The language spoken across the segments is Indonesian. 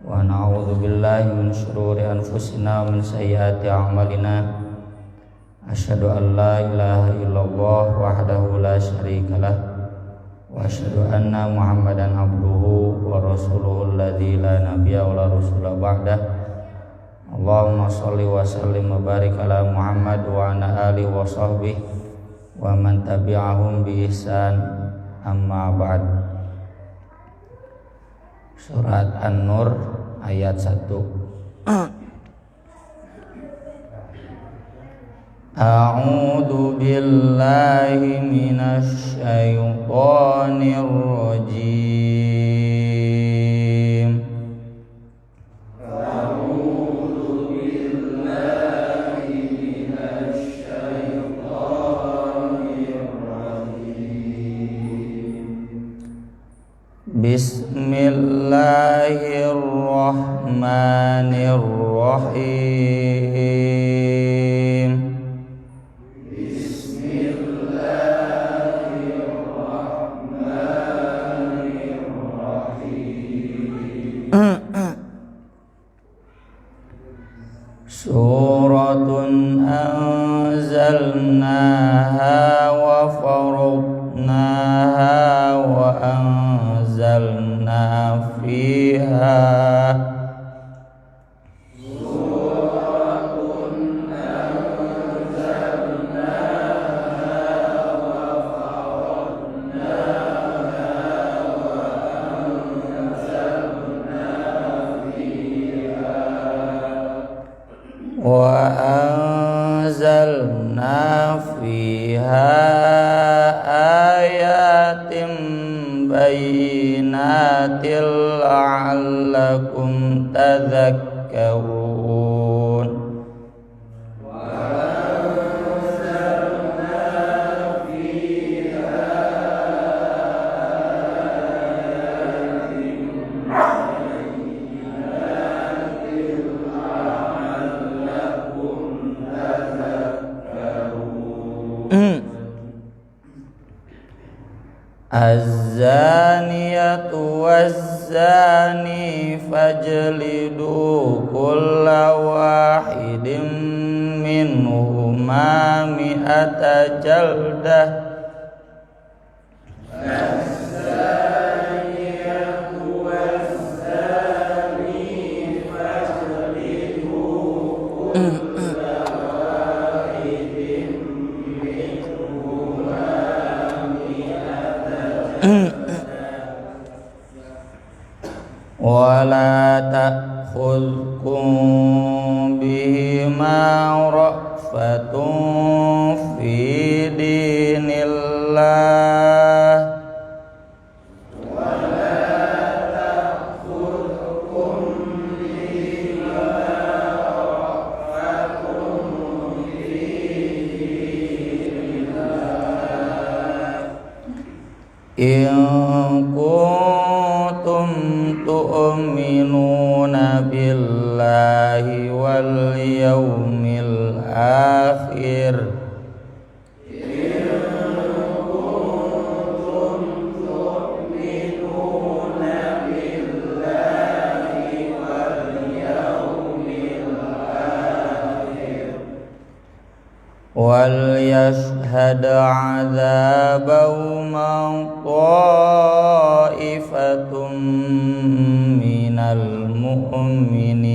wa na'udzu billahi min syururi anfusina wa min sayyiati a'malina. Asyhadu an la ilaha illallah wahdahu la syarikalah wa asyhadu anna Muhammadan abduhu wa rasuluhu alladzi la nabiyya wa la rasula ba'dah. Allahumma shalli wa sallim wa barik ala Muhammad wa ala alihi wa sahbihi wa man tabi'ahum bi ihsan, amma ba'd. Surat An-Nur ayat 1. A'udzu billahi minasy syaithanir rajim. A'udzu billahi minasy syaithanir rajim. Bismillahirrahmanirrahim. Suratun anzalnaha wa faradnaha wa anzalna fiha ayatin bayyinatin la'allakum tadhakkarun. Az-zaniyatu waz-zani fajlidu kulla wahidin minhuma mi'ata jaldah. Wala ta'khudhukum bihima ra'fatun fi dinillah. In kuntum tu'minuna billahi wal yawmil akhir. Wal yashhad 'adzabahuma ta'ifatun minal mu'minin.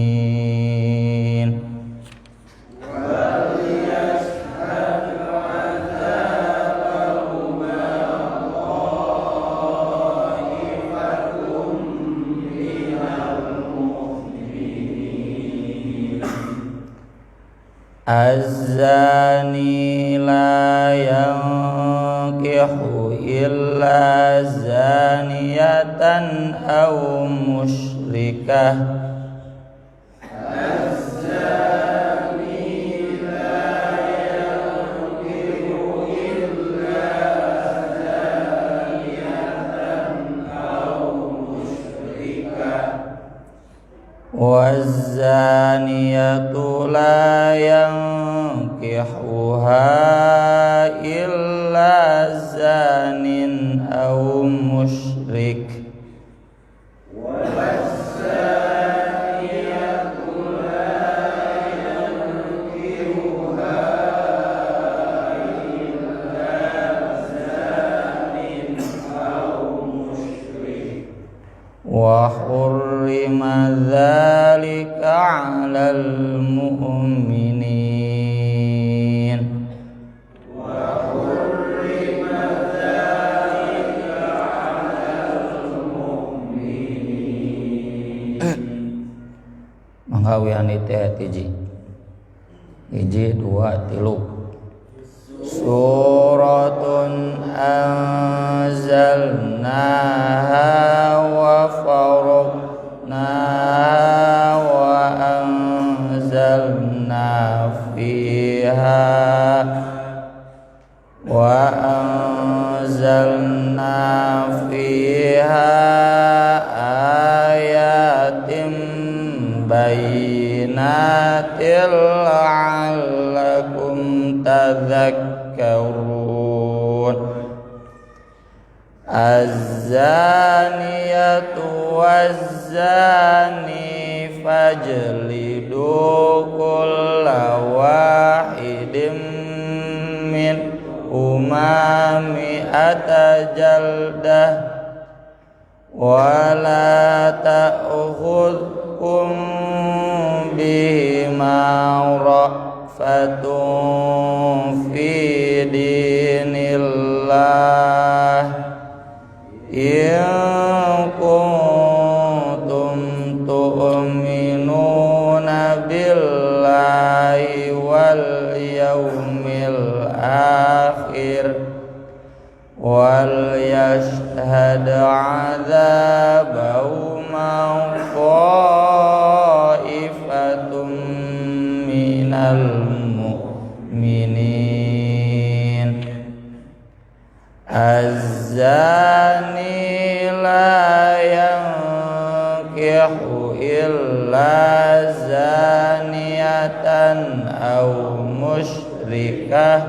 Wal yashhad 'adzabahuma ta'ifatun minal mu'minin. Az-zani la yankihu illa zaniyatan aw musyrikah. Az-zani la yankihu illa zaniyatan aw musyrikah. Waz-zaniyatu la yankihuha illa zanin aw musyrik. wa hurrima dzalika 'alal mu'minin. Manggawian teh hiji dua tilu. Suratun anzalnaha wa faraqnaha wa anzalna fiha ayatin bayyinatin la'allakum tadhakkarun. Az-zaniyatu waz-zani fajlidu kulla wahidin min mi'ata jaldah wa la ta'khudhukum bihima ra'fatun fi dinillah in kuntum tu'minuna billahi wal yawmil akhir wal yashhad 'adzabahuma ta'ifatun minal mu'minin. Az-zani la yankihu illa zaniyatan aw musyrikah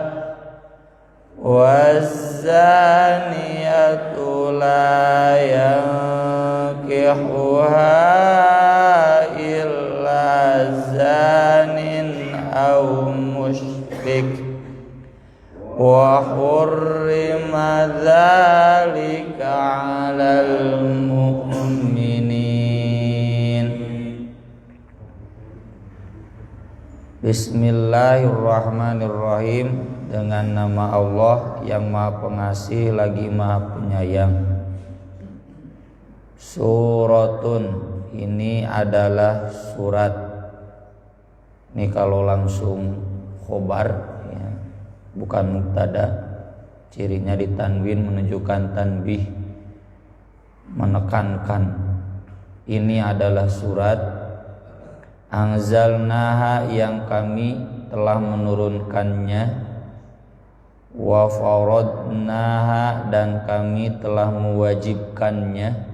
waz-zaniyatu la yankihuha illa zanin aw musyrik wa hurrima dzalika 'alal mu'minin. Bismillahirrahmanirrahim. Dengan nama Allah yang Maha Pengasih lagi Maha Penyayang. Suratun, ini adalah surat. Ini kalau langsung khobar ya, bukan mubtada. Cirinya ditanwin menunjukkan tanbih, menekankan. Ini adalah surat anzalnaha yang kami telah menurunkannya, wa faradnaha dan kami telah mewajibkannya.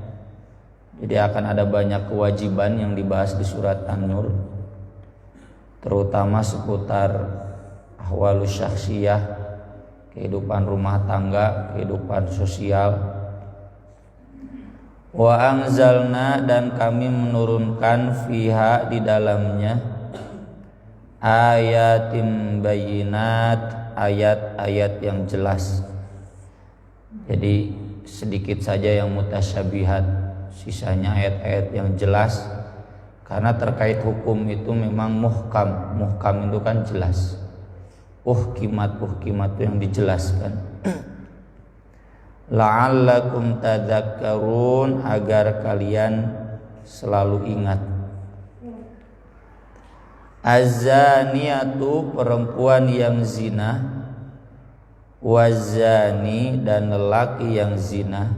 Jadi akan ada banyak kewajiban yang dibahas di surat An-Nur, terutama seputar ahwalus syakhsiyah, kehidupan rumah tangga, kehidupan sosial. Wa anzalna dan kami menurunkan fiha di dalamnya ayatim bayyinat, ayat-ayat yang jelas. Jadi sedikit saja yang mutasyabihat, sisanya ayat-ayat yang jelas. Karena terkait hukum itu memang muhkam. Muhkam itu kan jelas. Uhkimat itu yang dijelaskan. La'allakum tadhakkarun, agar kalian selalu ingat. Az-zaniyatu, perempuan yang zina, waz-zani dan lelaki yang zina.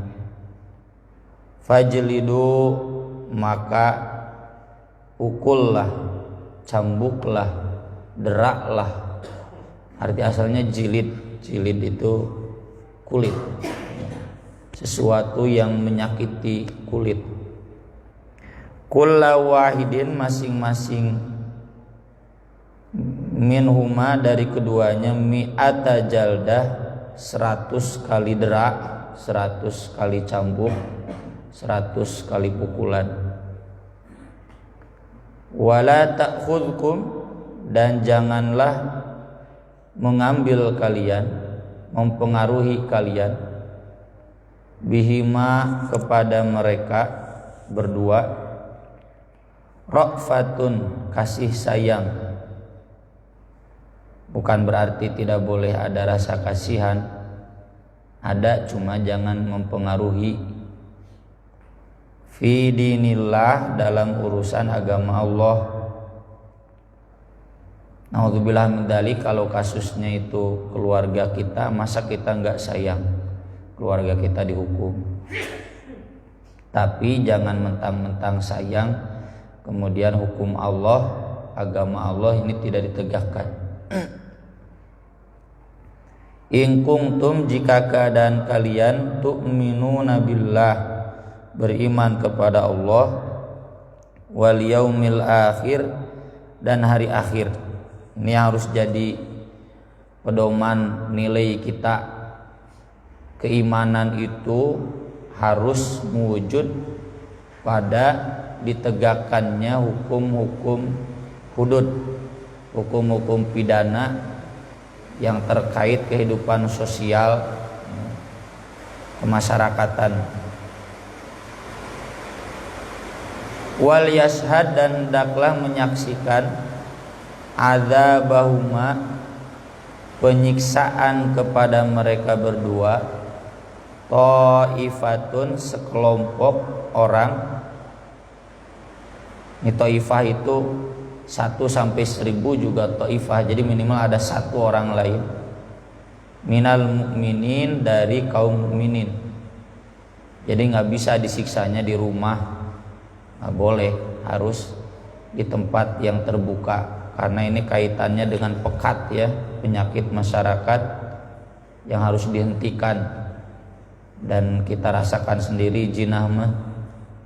Fajlidu, maka ukullah, cambuklah, deraklah. Arti asalnya jilid. Jilid itu kulit, sesuatu yang menyakiti kulit. Kulla wahidin, masing-masing minhuma dari keduanya, mi'ata jaldah, 100 kali derak, 100 kali cambuk, 100 kali pukulan. Wala ta'khudhukum, dan janganlah mengambil kalian, mempengaruhi kalian, bihima kepada mereka, berdua. Ra'fatun, kasih sayang. Bukan berarti tidak boleh ada rasa kasihan, ada, cuma jangan mempengaruhi. Fi dinillah, dalam urusan agama Allah. Naudzubillah min dzalik, kalau kasusnya itu keluarga kita, masa kita nggak sayang keluarga kita dihukum. Tapi jangan mentang-mentang sayang kemudian hukum Allah, agama Allah ini tidak ditegakkan. In kuntum, jika keadaan kalian tu'minuna billah, beriman kepada Allah, wal yaumil akhir, dan hari akhir. Ini harus jadi pedoman nilai kita. Keimanan itu harus mewujud pada ditegakkannya hukum-hukum hudud, hukum-hukum pidana yang terkait kehidupan sosial kemasyarakatan. Wal yashhad, dan hendaklah menyaksikan adzabahuma, penyiksaan kepada mereka berdua, ta'ifatun, sekelompok orang. Ini ta'ifah itu 1 sampai 1000 juga ta'ifah, jadi minimal ada 1 orang lain. Minal mukminin, dari kaum mukminin. Jadi nggak bisa disiksanya di rumah, nggak boleh, harus di tempat yang terbuka, karena ini kaitannya dengan pekat ya, penyakit masyarakat yang harus dihentikan. Dan kita rasakan sendiri jinah mah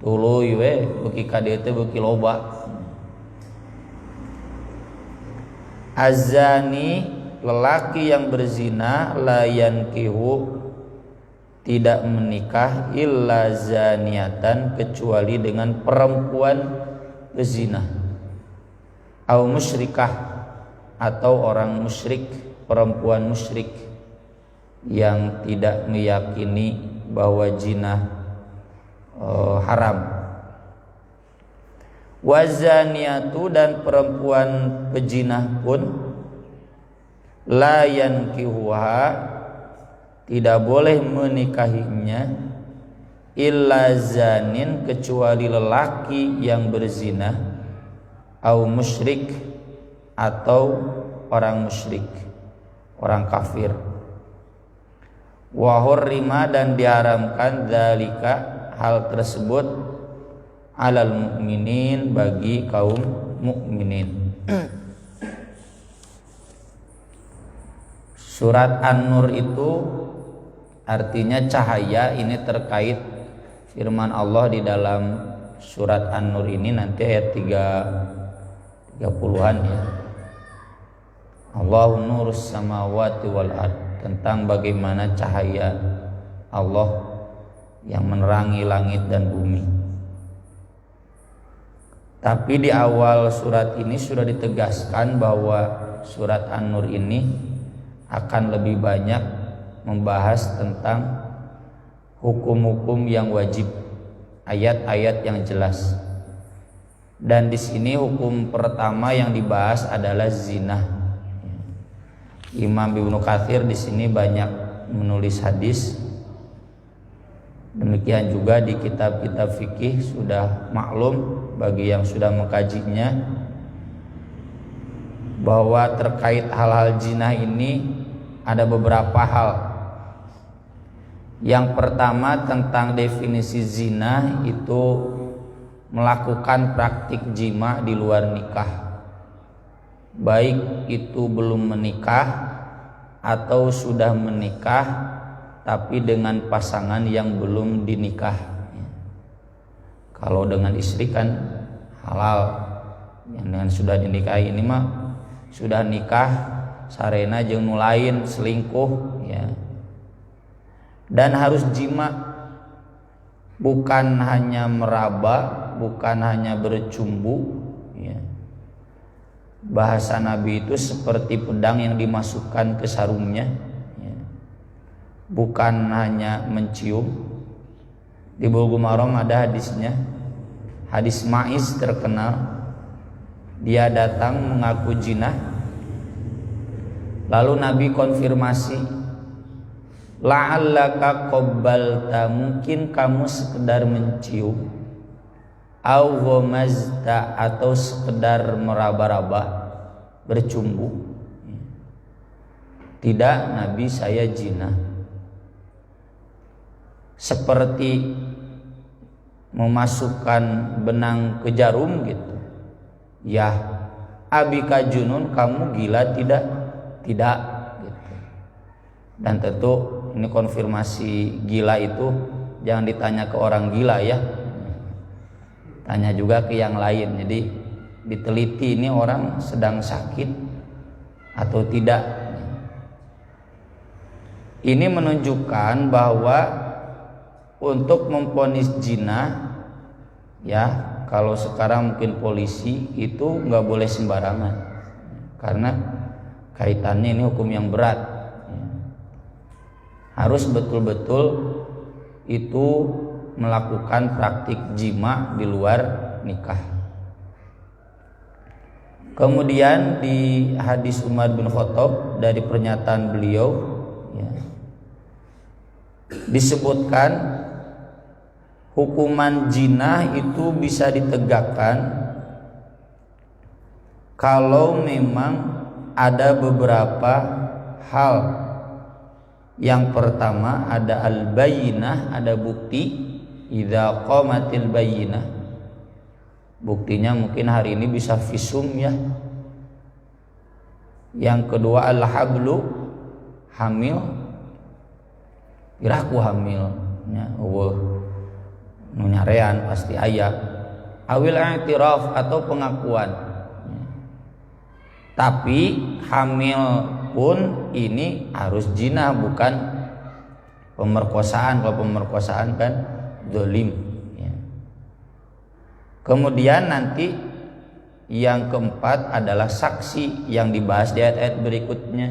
tuluy we beuki ka dieu teh beuki loba. Azani, lelaki yang berzina, la yankihu, tidak menikah, illa zaniatan, kecuali dengan perempuan berzina, au musyrikah, atau orang musyrik, perempuan musyrik yang tidak meyakini bahwa zina haram. Wazaniatu, dan perempuan pejinah pun, la yankihuha, tidak boleh menikahinya, illa zanin, kecuali lelaki yang berzina, au musyrik, atau orang musyrik, orang kafir. Wa hurrima, dan diharamkan dzalika, hal tersebut, alal mukminin, bagi kaum mukminin. Surat An-Nur itu artinya cahaya. Ini terkait firman Allah di dalam surat An-Nur ini, nanti ayat 30-an ya. Allahu nurus samawati wal ard, tentang bagaimana cahaya Allah yang menerangi langit dan bumi. Tapi di awal surat ini sudah ditegaskan bahwa surat An-Nur ini akan lebih banyak membahas tentang hukum-hukum yang wajib, ayat-ayat yang jelas. Dan di sini hukum pertama yang dibahas adalah zina. Imam Ibnu Katsir di sini banyak menulis hadis. Demikian juga di kitab-kitab fikih sudah maklum bagi yang sudah mengkajinya bahwa terkait hal-hal zina ini ada beberapa hal. Yang pertama tentang definisi zina, itu melakukan praktik jima di luar nikah, baik itu belum menikah atau sudah menikah tapi dengan pasangan yang belum dinikah. Kalau dengan istri kan halal, yang dengan sudah dinikahi ini mah sudah nikah sarena jeung nu lain, selingkuh ya. Dan harus jima, bukan hanya meraba, bukan hanya bercumbu ya. Bahasa Nabi itu seperti pedang yang dimasukkan ke sarungnya ya. Bukan hanya mencium. Di Bulughul Maram ada hadisnya, Hadis Ma'iz terkenal, dia datang mengaku zina, lalu Nabi konfirmasi, la'allaka qabbalta, mungkin kamu sekedar mencium, au ghamazta, atau sekedar meraba-raba, bercumbu. Tidak, Nabi, saya zina. Seperti memasukkan benang ke jarum gitu. Ya, abika junun, kamu gila tidak? Tidak gitu. Dan tentu ini konfirmasi gila itu jangan ditanya ke orang gila ya. Tanya juga ke yang lain. Jadi diteliti ini orang sedang sakit atau tidak. Ini menunjukkan bahwa untuk memvonis zina, ya kalau sekarang mungkin polisi itu nggak boleh sembarangan, karena kaitannya ini hukum yang berat. Harus betul-betul itu melakukan praktik jima di luar nikah. Kemudian di hadis Umar bin Khattab dari pernyataan beliau, ya, disebutkan hukuman zina itu bisa ditegakkan kalau memang ada beberapa hal. Yang pertama ada al-bayyinah, ada bukti. Idza qamatil bayyinah, buktinya mungkin hari ini bisa visum ya. Yang kedua al-hablu, hamil. Iraku hamil nya nunyarean pasti aya. Awil i'tiraf, atau pengakuan. Tapi hamil pun ini harus zina, bukan pemerkosaan. Kalau pemerkosaan kan zalim ya. Kemudian nanti yang keempat adalah saksi yang dibahas di ayat-ayat berikutnya.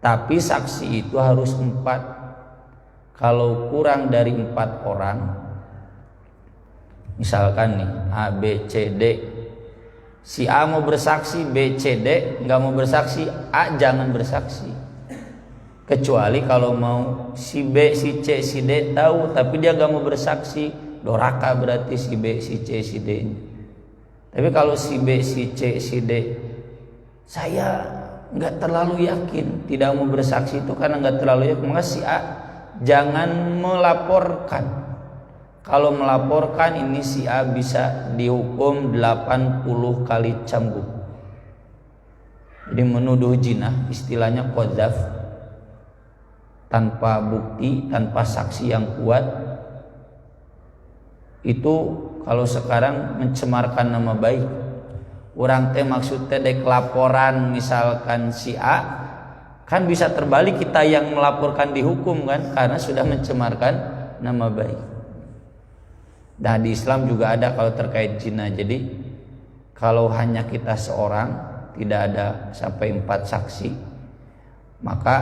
Tapi saksi itu harus 4. Kalau kurang dari 4 orang, misalkan nih A, B, C, D, si A mau bersaksi, B, C, D nggak mau bersaksi, A jangan bersaksi. Kecuali kalau mau si B, si C, si D tahu tapi dia nggak mau bersaksi, doraka berarti si B, si C, si D. Tapi kalau si B, si C, si D, saya nggak terlalu yakin, tidak mau bersaksi itu karena nggak terlalu yakin, maka si A jangan melaporkan. Kalau melaporkan ini si A bisa dihukum 80 kali cambuk. Jadi menuduh zina, istilahnya qadzaf, tanpa bukti, tanpa saksi yang kuat. Itu kalau sekarang mencemarkan nama baik. Urang teh maksudnya dek laporan misalkan si A, kan bisa terbalik kita yang melaporkan dihukum kan, karena sudah mencemarkan nama baik. Nah di Islam juga ada kalau terkait zina. Jadi kalau hanya kita seorang, tidak ada sampai 4 saksi, maka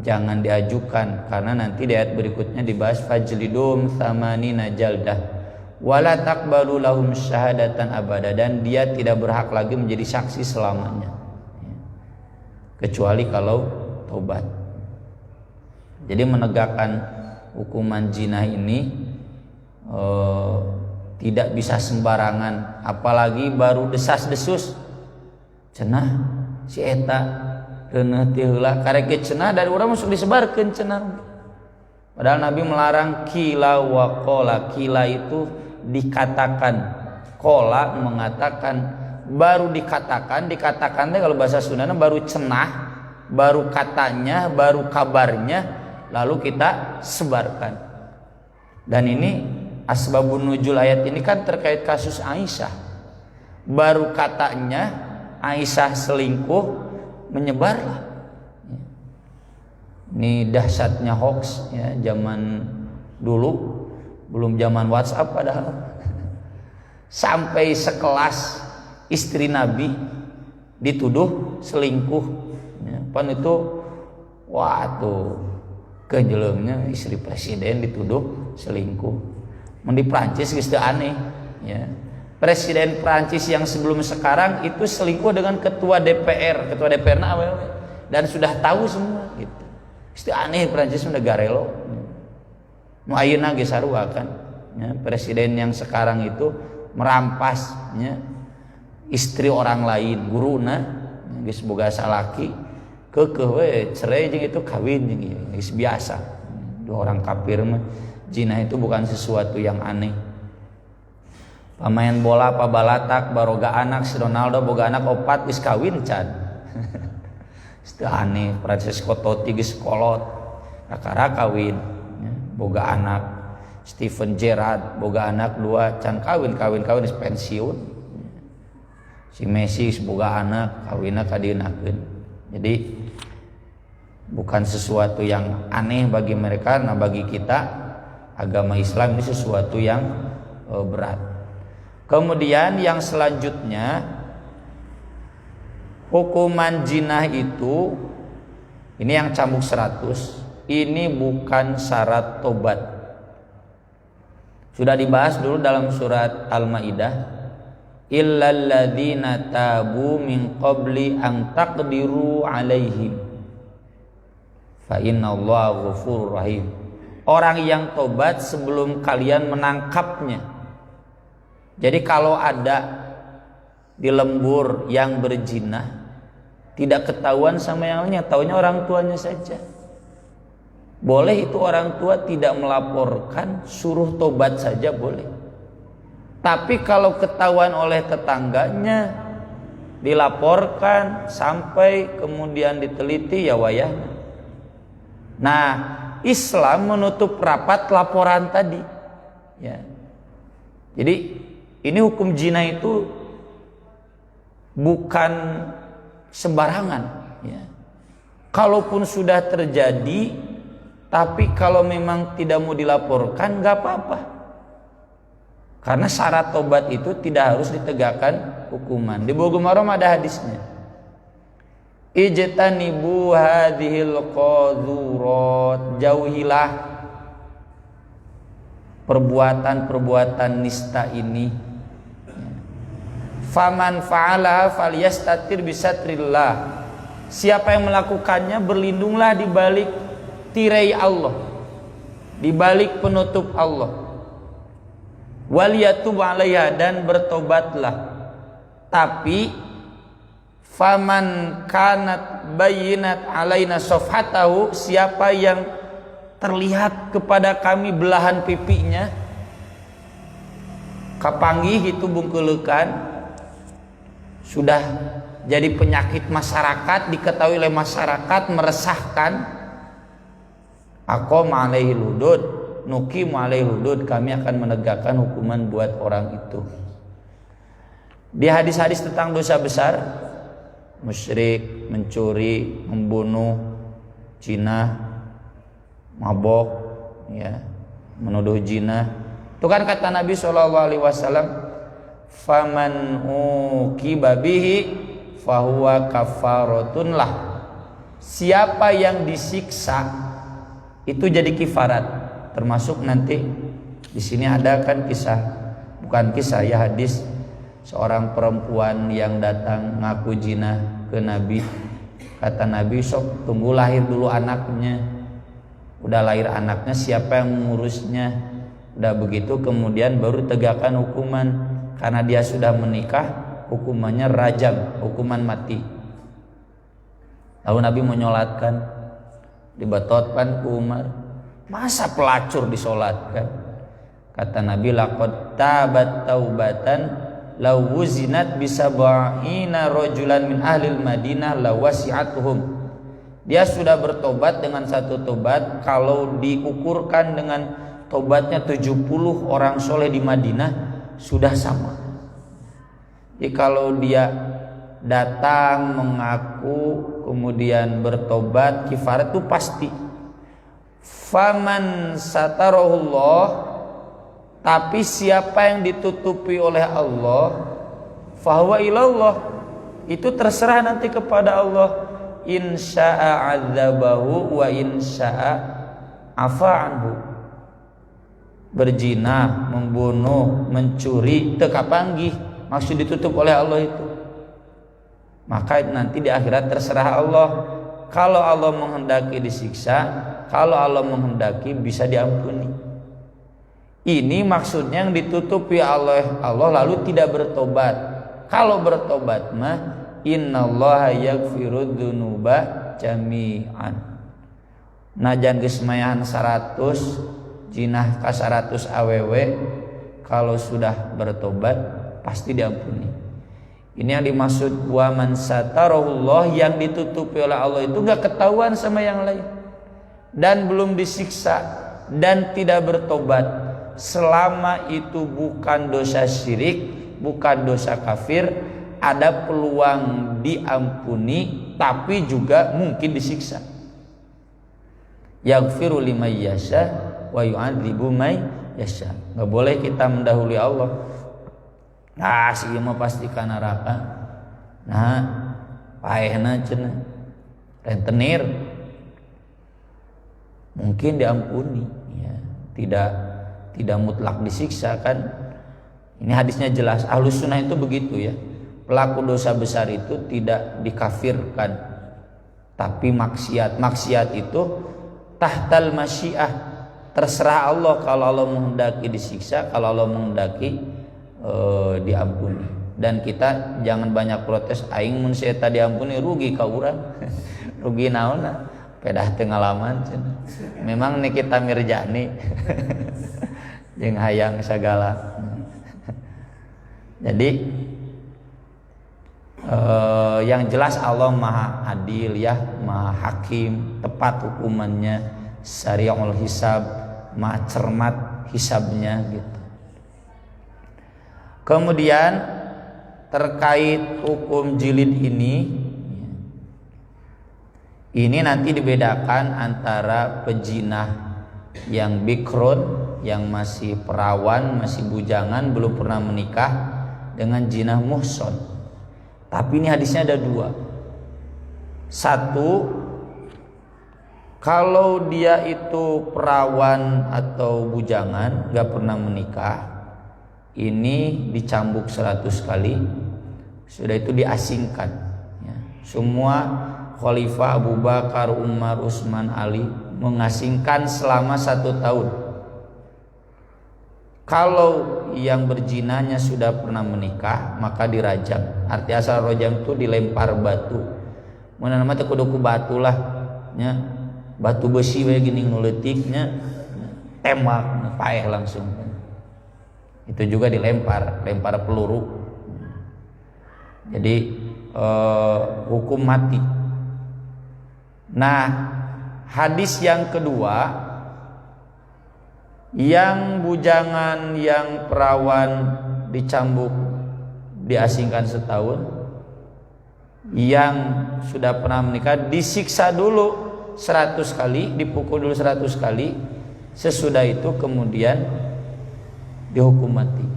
jangan diajukan, karena nanti di ayat berikutnya dibahas fajlidum tsamanina jaldah wala taqbalu lahum syahadatan abada, dan dia tidak berhak lagi menjadi saksi selamanya kecuali kalau tobat. Jadi menegakkan hukuman zina ini tidak bisa sembarangan, apalagi baru desas-desus cenah si eta reuneuh ti heula karek cenah dari urang masuk disebarkeun cenah. Padahal Nabi melarang kila wa qola. Kila itu dikatakan, qola mengatakan. Baru dikatakan teh kalau bahasa Sundana baru cenah, baru katanya, baru kabarnya, lalu kita sebarkan. Dan ini asbabun nuzul ayat ini kan terkait kasus Aisyah. Baru katanya Aisyah selingkuh, menyebarlah. Ini dahsyatnya hoax ya, zaman dulu belum zaman WhatsApp padahal. Sampai sekelas istri Nabi dituduh selingkuh ya, pan itu waduh kejelemnya istri presiden dituduh selingkuh. Mun di Prancis geus teu aneh ya. Presiden Prancis yang sebelum sekarang itu selingkuh dengan ketua DPR na awewe dan sudah tahu semua gitu. Geus teu aneh Prancis negara lo. Nu ayeuna ge sarua kan ya, presiden yang sekarang itu merampas ya, istri orang lain, guruna geus boga salaki keukeuh we cerai jeung itu kawin jeung ieu geus biasa. Dua orang kafir mah zina itu bukan sesuatu yang aneh. Pamain bola pabalatak baroga anak si Ronaldo boga anak 4 geus kawin can. Itu aneh. Francesco Totti geus kolot kakara kawin ya, boga anak. Steven Gerrard boga anak 2 can kawin geus pensiun. Si Messi geus boga anak kawinna kadienakeun. Jadi bukan sesuatu yang aneh bagi mereka. Nah bagi kita agama Islam ini sesuatu yang berat. Kemudian yang selanjutnya hukuman zina itu ini yang cambuk 100 ini bukan syarat tobat. Sudah dibahas dulu dalam surat Al-Maidah, illal ladzina tabu min qabli an taqdiru alaihim fa innallaha ghafurur rahim. Orang yang tobat sebelum kalian menangkapnya. Jadi kalau ada di lembur yang berzina tidak ketahuan sama yang lainnya, taunya orang tuanya saja. Boleh itu orang tua tidak melaporkan, suruh tobat saja boleh. Tapi kalau ketahuan oleh tetangganya, dilaporkan sampai kemudian diteliti ya wayahnya. Nah, Islam menutup rapat laporan tadi. Ya. Jadi ini hukum zina itu bukan sembarangan. Ya. Kalaupun sudah terjadi, tapi kalau memang tidak mau dilaporkan, nggak apa-apa. Karena syarat tobat itu tidak harus ditegakkan hukuman. Di Bulughul Maram ada hadisnya. Ijtanibu hadhil qadurat, jauhilah perbuatan-perbuatan nista ini. Faman fa'ala falyastatir bisatrillah. Siapa yang melakukannya berlindunglah di balik tirai Allah, di balik penutup Allah. Waliyatub 'alaiha, dan bertobatlah. Tapi faman kanat bayyinat 'alaina safhatahu, siapa yang terlihat kepada kami belahan pipinya, kapanggih itu bungkeulekan, sudah jadi penyakit masyarakat, diketahui oleh masyarakat, meresahkan. Aqam alaihi hudud, nuqim alaihi hudud, kami akan menegakkan hukuman buat orang itu. Di hadis-hadis tentang dosa besar, musyrik, mencuri, membunuh, zina, mabok, ya, menuduh zina. Itu kan kata Nabi SAW, faman uqiba bihi fahuwa kafaratun lah. Siapa yang disiksa itu jadi kifarat. Termasuk nanti di sini ada kan kisah, bukan kisah ya, hadis seorang perempuan yang datang ngaku zina ke Nabi. Kata Nabi, sok tunggu lahir dulu anaknya. Udah lahir anaknya, siapa yang mengurusnya? Udah begitu kemudian baru tegakkan hukuman. Karena dia sudah menikah, hukumannya rajam, hukuman mati. Lalu Nabi menyolatkan, dibatotkan ke Umar, masa pelacur disolatkan? Kata Nabi, laqad tabat taubatan law wuzinat bisab'ina rajulan min ahlil Madinah lawasi'atuhum. Dia sudah bertobat dengan satu tobat, kalau diukurkan dengan tobatnya 70 orang soleh di Madinah sudah sama. Jadi kalau dia datang mengaku kemudian bertobat, kifarat itu pasti. Faman satarahullah, tapi siapa yang ditutupi oleh Allah, fahuwa ilallah, itu terserah nanti kepada Allah. Insya'a adzabahu wa insya'a afa anhu. berzina, membunuh, mencuri, teu kapanggih maksud ditutup oleh Allah itu. Maka nanti di akhirat terserah Allah. Kalau Allah menghendaki disiksa, kalau Allah menghendaki bisa diampuni. Ini maksudnya yang ditutupi Allah lalu tidak bertobat. Kalau bertobat mah innallaha yaghfirudz dzunuba jami'an. Najan geus mayahan 100 jinah ka 100 awewe, kalau sudah bertobat pasti diampuni. Ini yang dimaksud wa man satarullah, yang ditutupi oleh Allah itu enggak ketahuan sama yang lain dan belum disiksa dan tidak bertobat, selama itu bukan dosa syirik, bukan dosa kafir, ada peluang diampuni tapi juga mungkin disiksa. Yaghfiru liman yasha wa yu'adzibu may yasha. Enggak boleh kita mendahului Allah. Nah, si ieu mah pasti ka neraka. Nah, paehna cenah rentenir. Mungkin diampuni ya. Tidak mutlak disiksa kan. Ini hadisnya jelas. Ahlus sunnah itu begitu ya. Pelaku dosa besar itu tidak dikafirkan, tapi maksiat itu tahtal masyiah, terserah Allah. Kalau Allah menghendaki disiksa, kalau Allah menghendaki diampuni. Dan kita jangan banyak protes, aing mun eta diampuni rugi ka urang. Rugi naonna? Pedah teu ngalaman cenah. Memang Nikita Mirjani jeung hayang sagala. Jadi yang jelas Allah maha adil ya, maha hakim, tepat hukumannya, syari'ul hisab, maha cermat hisabnya gitu. Kemudian terkait hukum jilid ini nanti dibedakan antara pejinah yang bikrun, yang masih perawan, masih bujangan, belum pernah menikah, dengan jinah muhson. Tapi ini hadisnya ada dua. Satu, kalau dia itu perawan atau bujangan, gak pernah menikah, ini dicambuk 100 kali, sudah itu diasingkan ya. Semua Khalifah Abu Bakar, Umar, Utsman, Ali mengasingkan selama 1 tahun. Kalau yang berjinahnya sudah pernah menikah, maka dirajam. Arti asal rojam itu dilempar batu. Mun nama teh kudu ku batu lah nya. Batu besi we gini nu leutiknya, tembak paeh langsung. Itu juga lempar peluru. Jadi hukum mati. Nah, hadis yang kedua, yang bujangan, yang perawan dicambuk, diasingkan setahun, yang sudah pernah menikah disiksa dulu 100 kali, dipukul dulu 100 kali, sesudah itu kemudian dihukum mati.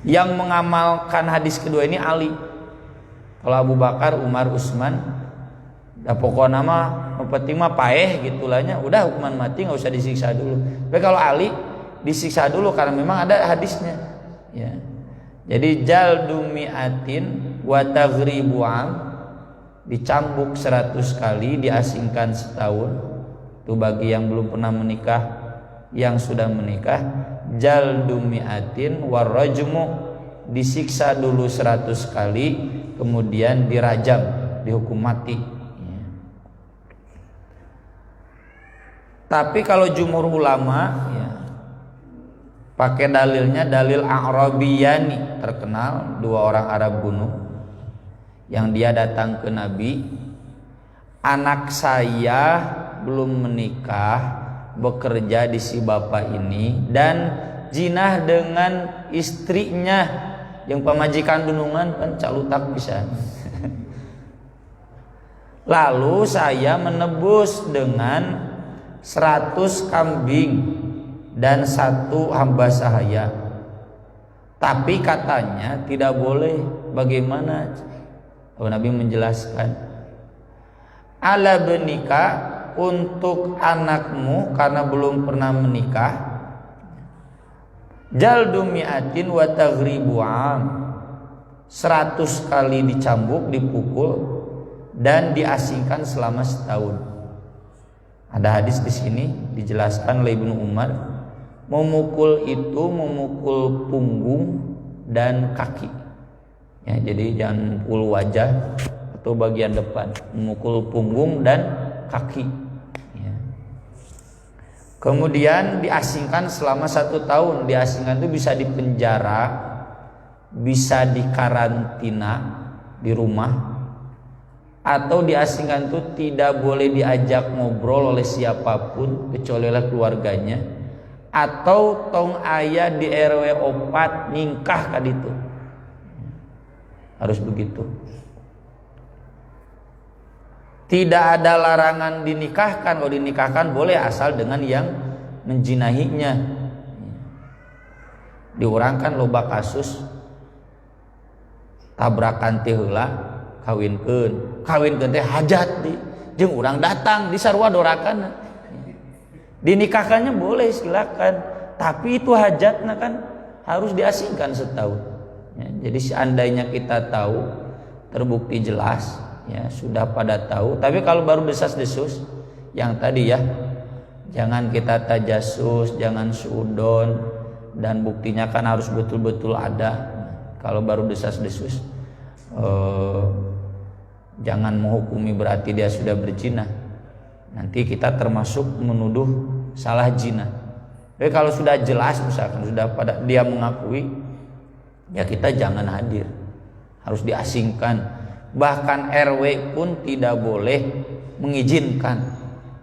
Yang mengamalkan hadis kedua ini Ali. Kalau Abu Bakar, Umar, Utsman, dah pokoknya mah penting mah paeh gitulahnya, udah hukuman mati nggak usah disiksa dulu. Tapi kalau Ali disiksa dulu karena memang ada hadisnya. Ya. Jadi jaldu mi'atin wa taghribu am, dicambuk 100 kali, diasingkan setahun. Itu bagi yang belum pernah menikah. Yang sudah menikah, jaldu mi'atin warrajmu, disiksa dulu 100 kali, kemudian dirajam, dihukum mati ya. Tapi kalau jumhur ulama ya, pakai dalilnya dalil A'rabiyani, terkenal 2 orang Arab gunung yang dia datang ke Nabi, anak saya belum menikah, bekerja di si bapak ini, dan jinah dengan istrinya yang pemajikan dunungan kan calutak bisa. Lalu saya menebus dengan 100 kambing dan 1 hamba sahaya. Tapi katanya tidak boleh. Bagaimana? Nabi menjelaskan, ala benika untuk anakmu karena belum pernah menikah, jaldu mi'atin wa taghribu 'am, 100 kali dicambuk, dipukul dan diasingkan selama setahun. Ada hadis di sini dijelaskan oleh Ibnu Umar, memukul itu memukul punggung dan kaki. Ya, jadi jangan pukul wajah atau bagian depan, memukul punggung dan kaki. Ya. Kemudian diasingkan selama 1 tahun. Diasingkan itu bisa dipenjara, bisa dikarantina di rumah, atau diasingkan itu tidak boleh diajak ngobrol oleh siapapun kecuali oleh keluarganya, atau tong aya di RW 4 nyingkah ka ditu. Harus begitu. Tidak ada larangan dinikahkan. Kalau dinikahkan boleh asal dengan yang menjinahinya. Diurangkan loba kasus tabrakan teh heula kawinkeun teh hajat di jeung urang datang di sarua dorakan. Dinikahkannya boleh silakan, tapi itu hajatna kan harus diasingkan setahun. Ya, jadi seandainya kita tahu terbukti jelas, ya sudah pada tahu, tapi kalau baru desas-desus yang tadi ya, jangan kita tajasus, jangan suudon, dan buktinya kan harus betul-betul ada. Kalau baru desas-desus, jangan menghukumi berarti dia sudah berzina. Nanti kita termasuk menuduh salah zina. Tapi kalau sudah jelas, misalkan sudah pada dia mengakui, ya kita jangan hadir, harus diasingkan. Bahkan RW pun tidak boleh mengizinkan.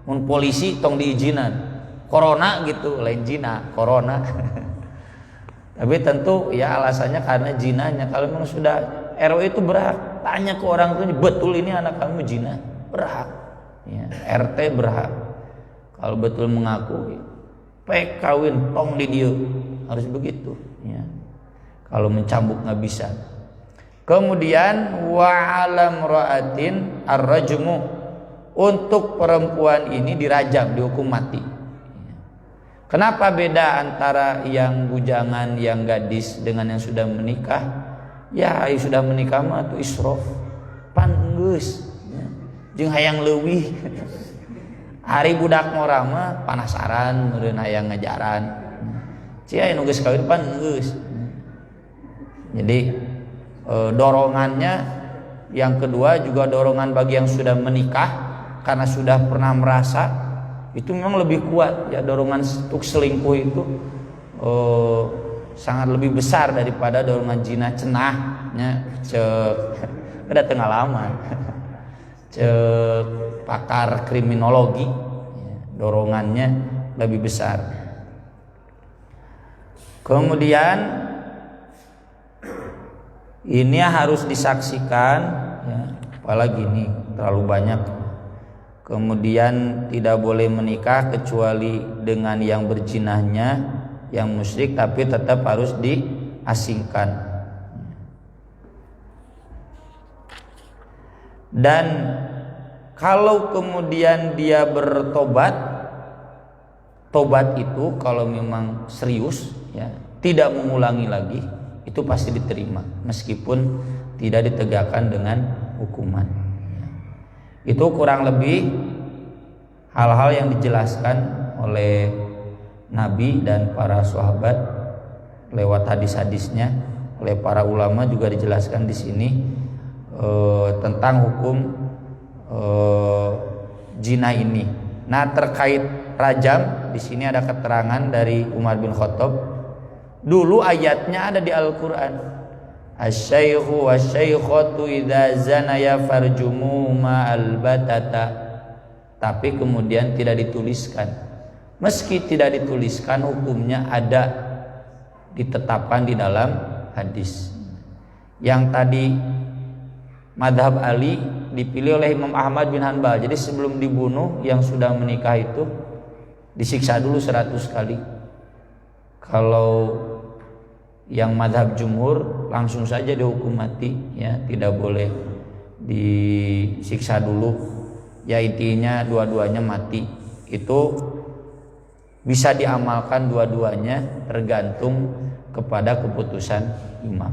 Mun polisi tong diizinan. Corona gitu, lain zina, corona. Tapi tentu ya alasannya karena zinanya. Kalau memang sudah RW itu berhak tanya ke orang tuanya, betul ini anak kamu zina, berhak. Ya, RT berhak. Kalau betul mengakui, pek kawin tong di dieu, harus begitu. Ya. Kalau mencambuk nggak bisa. Kemudian wa alam ra'atin ar-rajmu, untuk perempuan ini dirajam, dihukum mati. Kenapa beda antara yang bujangan, yang gadis dengan yang sudah menikah? Ya, yang sudah menikah mah tuh israf, pan geus, jeung hayang leuwih. Hari budak mora mah panasaran, meureun hayang ngajaran. Cia anu geus kawin pan geus. Jadi dorongannya yang kedua juga dorongan bagi yang sudah menikah karena sudah pernah merasa itu memang lebih kuat ya, dorongan untuk selingkuh itu sangat lebih besar daripada dorongan zina cenahnya cek ada pengalaman cek pakar kriminologi ya, dorongannya lebih besar. Kemudian ini harus disaksikan ya, apalagi ini terlalu banyak. Kemudian tidak boleh menikah kecuali dengan yang berzinahnya, yang musyrik, tapi tetap harus diasingkan. Dan kalau kemudian dia bertobat, tobat itu kalau memang serius ya, tidak mengulangi lagi, itu pasti diterima meskipun tidak ditegakkan dengan hukuman. Itu kurang lebih hal-hal yang dijelaskan oleh Nabi dan para sahabat lewat hadis-hadisnya. Oleh para ulama juga dijelaskan di sini tentang hukum zina ini. Nah, terkait rajam di sini ada keterangan dari Umar bin Khattab. Dulu ayatnya ada di Al-Qur'an. Asy-syaikhu wasy-syaikhatu idza zanaya farjumu ma'al batata. Tapi kemudian tidak dituliskan. Meski tidak dituliskan, hukumnya ada ditetapkan di dalam hadis. Yang tadi madhab Ali dipilih oleh Imam Ahmad bin Hanbal. Jadi sebelum dibunuh yang sudah menikah itu disiksa dulu 100 kali. Kalau yang madhab jumhur langsung saja dihukum mati ya, tidak boleh disiksa dulu ya intinya dua-duanya mati. Itu bisa diamalkan dua-duanya tergantung kepada keputusan imam.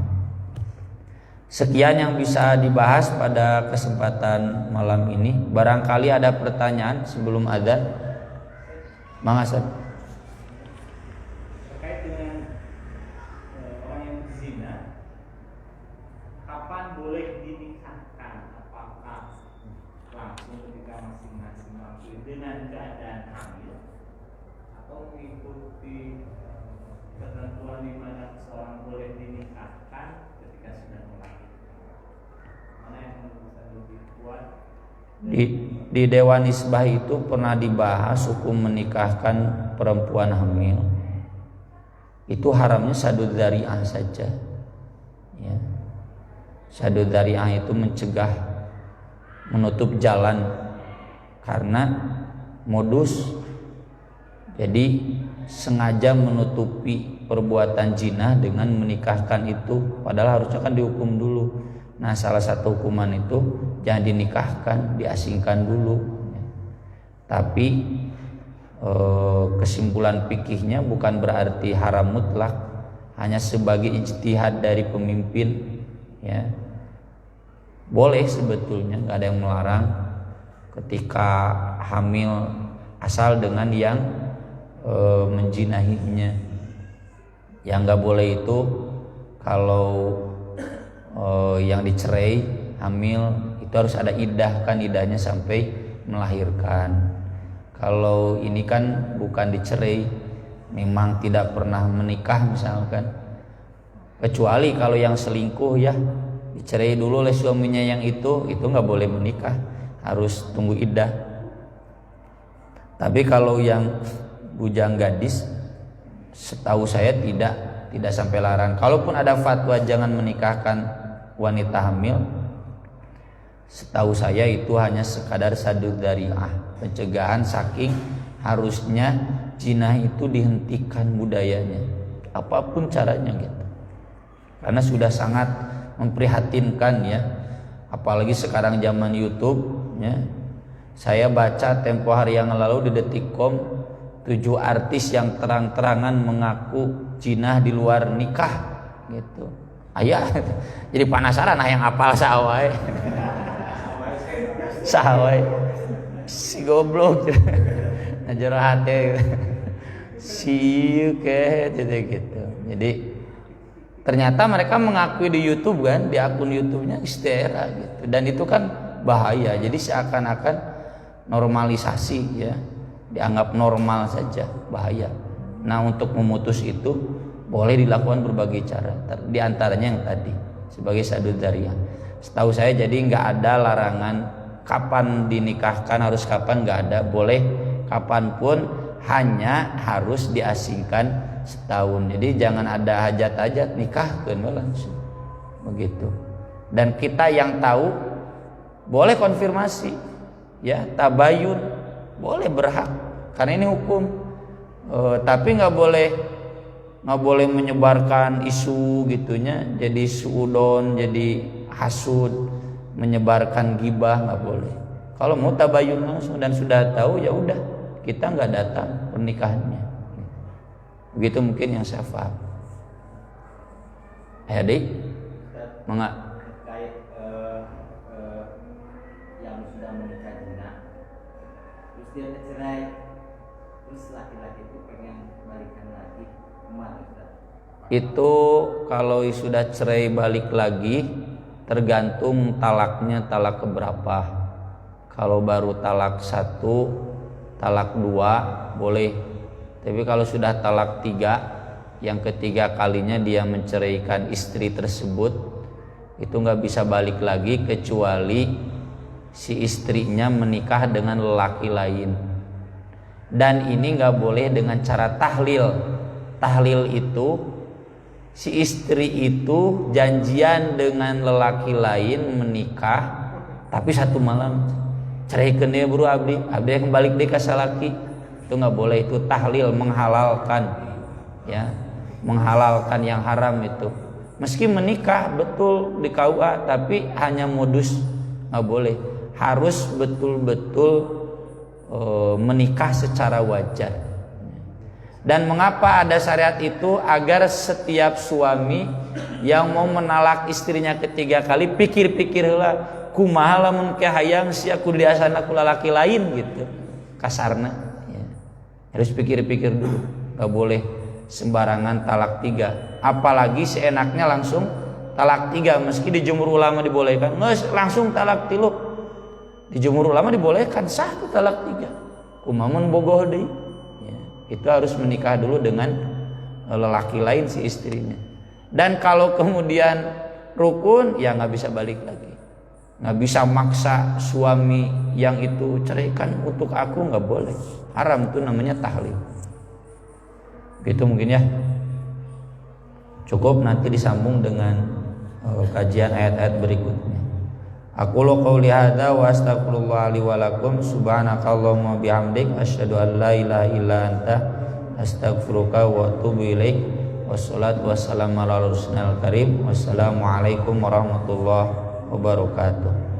Sekian yang bisa dibahas pada kesempatan malam ini. Barangkali ada pertanyaan sebelum adzan. Mang Hasan. Terkait dengan orang yang berzina, kapan boleh dinikahkan? Apakah langsung ketika masing-masing mampu dengan keadaan hamil, atau mengikuti ketentuan di mana seorang boleh dinikahkan ketika sudah melahirkan? Mana yang bisa lebih kuat? Di Dewan Nisbah itu pernah dibahas hukum menikahkan perempuan hamil. Itu haramnya sadud dzari'ah saja. Ya. Sadud dzari'ah itu mencegah, menutup jalan karena modus. Jadi sengaja menutupi perbuatan zina dengan menikahkan itu, padahal harusnya kan dihukum dulu. Nah, salah satu hukuman itu jangan dinikahkan, diasingkan dulu. Tapi kesimpulan fikihnya bukan berarti haram mutlak, hanya sebagai ijtihad dari pemimpin. Ya, boleh sebetulnya, nggak ada yang melarang ketika hamil asal dengan yang menjinahinya. Yang nggak boleh itu kalau yang dicerai hamil itu harus ada iddah, kan iddahnya sampai melahirkan. Kalau ini kan bukan dicerai, memang tidak pernah menikah misalkan, kecuali kalau yang selingkuh ya dicerai dulu oleh suaminya yang itu nggak boleh menikah, harus tunggu iddah. Tapi kalau yang bujang gadis, setahu saya tidak sampai larang. Kalaupun ada fatwa jangan menikahkan wanita hamil, setahu saya itu hanya sekadar sadud dzari'ah, pencegahan saking harusnya zina itu dihentikan budayanya, apapun caranya gitu. Karena sudah sangat memprihatinkan ya, apalagi sekarang zaman YouTube ya. Saya baca tempo hari yang lalu di Detikcom 7 artis yang terang-terangan mengaku zina di luar nikah gitu. Ayah, jadi penasaran yang hafal sawai. Sawai si goblok. Najero hate. Si gitu. Jadi ternyata mereka mengakui di YouTube kan, di akun YouTube-nya Istera gitu. Dan itu kan bahaya. Jadi seakan-akan normalisasi ya, dianggap normal saja, bahaya. Nah, untuk memutus itu boleh dilakukan berbagai cara, di antaranya yang tadi sebagai sadud dzari'ah. Setahu saya jadi nggak ada larangan kapan dinikahkan, harus kapan, nggak ada, boleh kapanpun, hanya harus diasingkan setahun. Jadi jangan ada hajat-hajat nikahkan langsung begitu. Dan kita yang tahu boleh konfirmasi ya, tabayun boleh, berhak karena ini hukum. Tapi nggak boleh menyebarkan isu gitunya, jadi suudon, jadi hasud, menyebarkan gibah, nggak boleh. Kalau mau tabayun langsung dan sudah tahu ya udah, kita nggak datang pernikahannya. Begitu mungkin yang saya paham. Adik, mengak terkait yang sudah menikah zina, terus dia bercerai, terus laki-laki itu pengen balikan lagi, kemana Ustaz? itu kalau sudah cerai balik lagi tergantung talaknya, talak keberapa. Kalau baru talak 1, talak 2 boleh. Tapi kalau sudah talak 3, yang ketiga kalinya dia menceraikan istri tersebut, itu nggak bisa balik lagi kecuali si istrinya menikah dengan lelaki lain. Dan ini nggak boleh dengan cara tahlil. Tahlil itu si istri itu janjian dengan lelaki lain menikah, tapi satu malam ceraikan dia buru abdi kembali deh ke salaki. Itu nggak boleh, itu tahlil, menghalalkan ya, menghalalkan yang haram itu. Meski menikah betul di KUA, tapi hanya modus, nggak boleh. harus betul-betul menikah secara wajar. Dan mengapa ada syariat itu? Agar setiap suami yang mau menalak istrinya ketiga kali pikir-pikir heula kumaha lamun ke hayang sia ku diasana ku lalaki lain gitu kasarna ya. Harus pikir-pikir dulu, gak boleh sembarangan talak 3, apalagi seenaknya langsung talak 3. Meski di jumhur ulama dibolehkan, nggak langsung talak 3. Di jumhur ulama dibolehkan sah tuh talak 3. Kumamun bogoh deui. Ya, itu harus menikah dulu dengan lelaki lain si istrinya. Dan kalau kemudian rukun, ya nggak bisa balik lagi. Nggak bisa maksa suami yang itu ceraikan untuk aku, nggak boleh. Haram, itu namanya tahlil. Gitu mungkin ya. Cukup, nanti disambung dengan kajian ayat-ayat berikutnya. Aku lo qauli hadza wa astaghfirullah li wa lakum subhanakallahumma bihamdik asyhadu an la ilaha illa anta astaghfiruka wa atubu ilaik. Wassalatu wassalamu ala rasulil karim. Wassalamu alaikum warahmatullahi wabarakatuh.